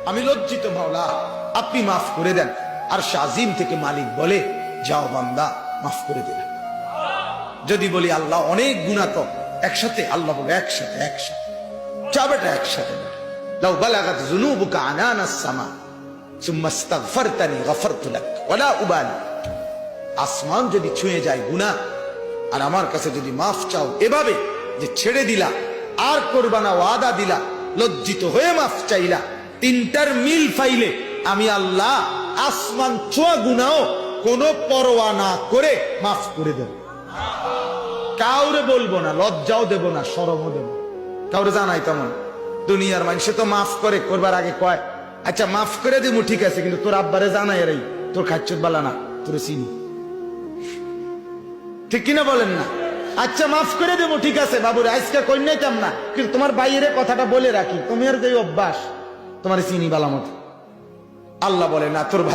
আমি লজ্জিত মাওলা, আপনি মাফ করে দেন। আর শাজিম থেকে মালিক বলে, যাও বান্দা, মাফ করে দেন। যদি বলি আল্লাহ অনেক গুনাহ তো একসাথে, আল্লাহ বলে একসাথে একসাথে যা বেটা একসাথে। লাউ বালাগাত যুনুবুকা আনানাস সামা সুম্মা ইস্তাগফারতানি গফারতু লাক ওয়ালা উবালি। আসমান যদি ছুঁয়ে যায় গুনাহ, আর আমার কাছে যদি মাফ চাও এভাবে যে ছেড়ে দিলা, আর করবা না, ওয়াদা দিলা, লজ্জিত হয়ে মাফ চাইলা, তিনটার মিল পাইলে আমি আল্লাহ আসমান ছোঁয়া গুনাহ কোনো পরোয়া না করে মাফ করে দেব। কাউরে বলবো না, লজ্জাও দেব না, শরমও দেব, কাউরে জানাই তেমন। দুনিয়ার মানুষে তো মাফ করে, করবার আগে কয় আচ্ছা মাফ করে দিব, ঠিক আছে, কিন্তু তোর আব্বারে জানাই রে, তোর খাচ্ছত বালা না, তোর চিনি, ঠিক কিনা বলেন না? আচ্ছা মাফ করে দেবো, ঠিক আছে বাবুরে, আজকে কন্যাইতাম না, কিন্তু তোমার বাইরে কথাটা বলে রাখি, তোমার যে অভ্যাস, তোমার চিনি বালা মতো। আল্লাহ বলে না, তোর ভাই